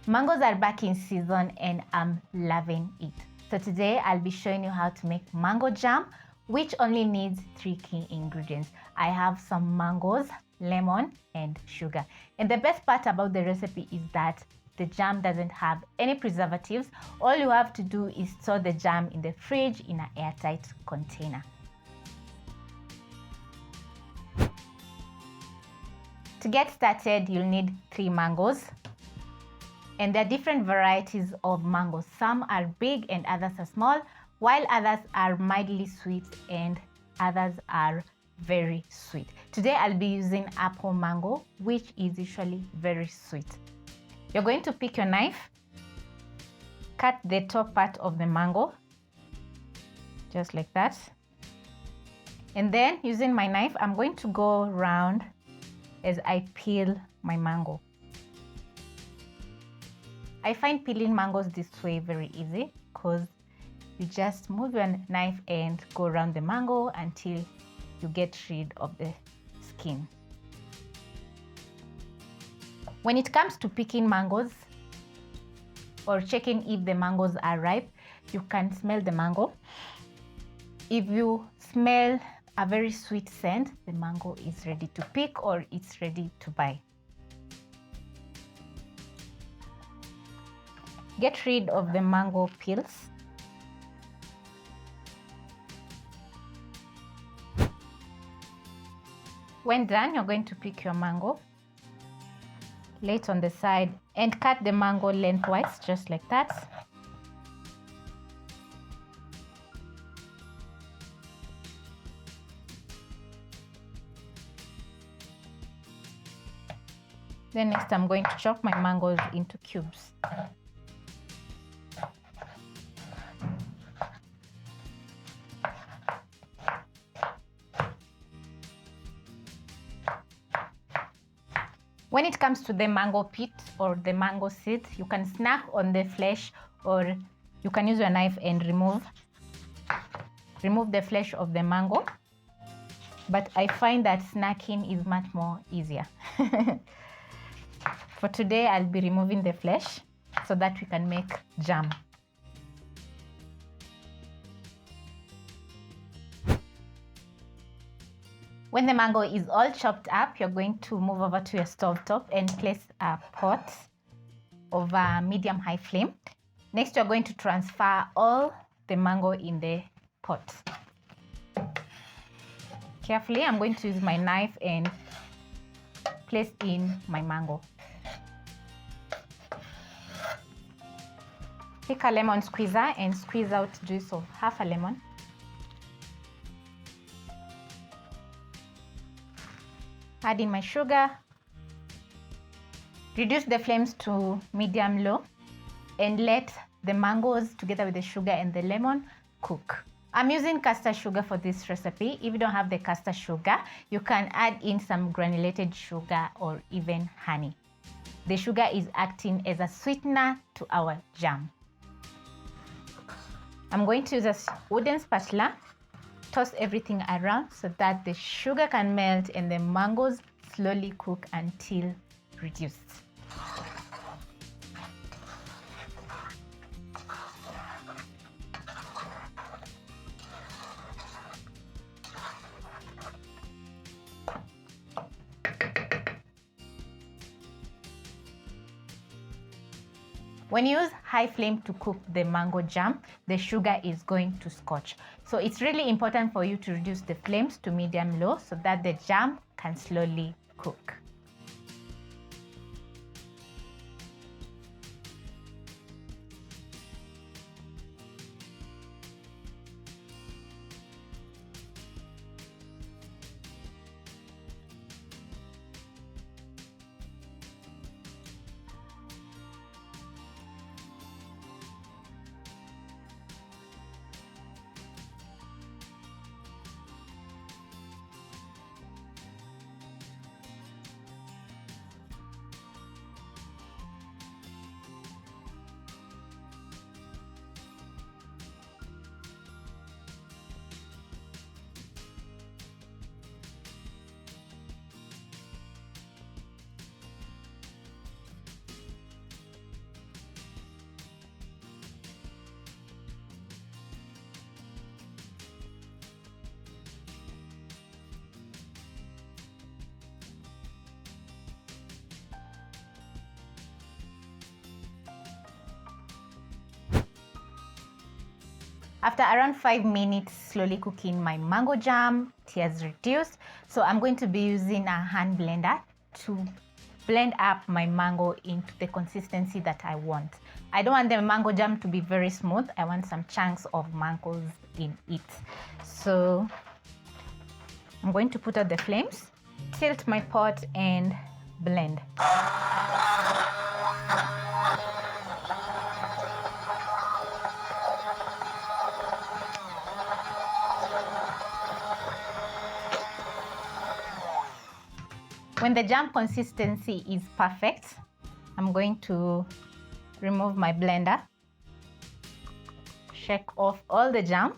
Mangoes are back in season and I'm loving it. So today I'll be showing you how to make mango jam, which only needs 3 key ingredients. I have some mangoes, lemon, and sugar. And the best part about the recipe is that the jam doesn't have any preservatives. All you have to do is store the jam in the fridge in an airtight container. To get started, you'll need 3 mangoes. And there are different varieties of mangoes. Some are big and others are small, while others are mildly sweet and others are very sweet. Today I'll be using apple mango, which is usually very sweet. You're going to pick your knife, cut the top part of the mango, just like that. And then using my knife, I'm going to go around as I peel my mango. I find peeling mangoes this way very easy because you just move your knife and go around the mango until you get rid of the skin. When it comes to picking mangoes or checking if the mangoes are ripe, you can smell the mango. If you smell a very sweet scent, the mango is ready to pick or it's ready to buy. Get rid of the mango peels. When done, you're going to pick your mango, lay it on the side and cut the mango lengthwise, just like that. Then next I'm going to chop my mangoes into cubes. When it comes to the mango pit or the mango seeds, you can snack on the flesh or you can use your knife and remove the flesh of the mango. But I find that snacking is much more easier. For today, I'll be removing the flesh so that we can make jam. When the mango is all chopped up, you're going to move over to your stove top and place a pot over medium-high flame. Next, you're going to transfer all the mango in the pot. Carefully, I'm going to use my knife and place in my mango. Take a lemon squeezer and squeeze out juice of half a lemon. Add in my sugar. Reduce the flames to medium-low and let the mangoes together with the sugar and the lemon cook. I'm using caster sugar for this recipe. If you don't have the caster sugar, you can add in some granulated sugar or even honey. The sugar is acting as a sweetener to our jam. I'm going to use a wooden spatula, toss everything around so that the sugar can melt and the mangoes slowly cook until reduced. When you use high flame to cook the mango jam, the sugar is going to scorch. So it's really important for you to reduce the flames to medium-low so that the jam can slowly cook. After around 5 minutes slowly cooking my mango jam, it has reduced. So I'm going to be using a hand blender to blend up my mango into the consistency that I want. I don't want the mango jam to be very smooth. I want some chunks of mangoes in it. So I'm going to put out the flames, tilt my pot and blend. When the jam consistency is perfect, I'm going to remove my blender, shake off all the jam.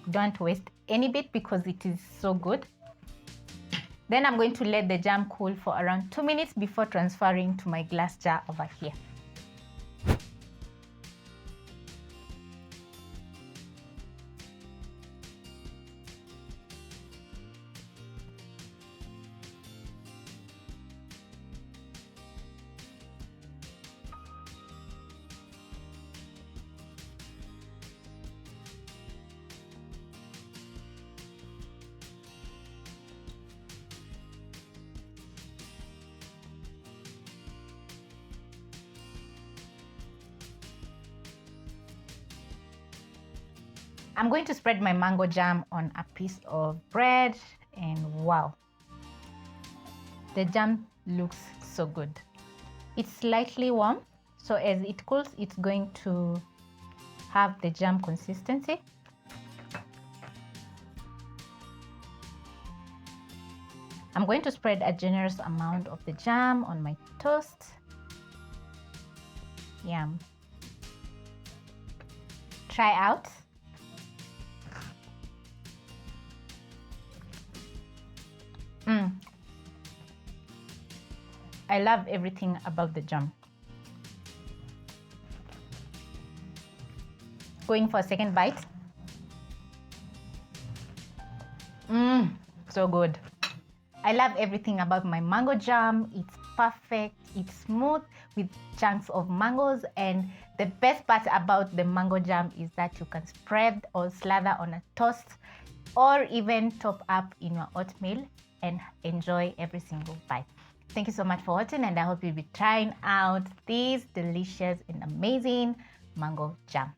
Don't waste any bit because it is so good. Then I'm going to let the jam cool for around 2 minutes before transferring to my glass jar over here. I'm going to spread my mango jam on a piece of bread, and wow, the jam looks so good. It's slightly warm, so as it cools, it's going to have the jam consistency. I'm going to spread a generous amount of the jam on my toast. Yum. Try out. I love everything about the jam. Going for a second bite. So good. I love everything about my mango jam. It's perfect, it's smooth with chunks of mangoes, and the best part about the mango jam is that you can spread or slather on a toast or even top up in your oatmeal and enjoy every single bite. Thank you so much for watching, and I hope you'll be trying out this delicious and amazing mango jam.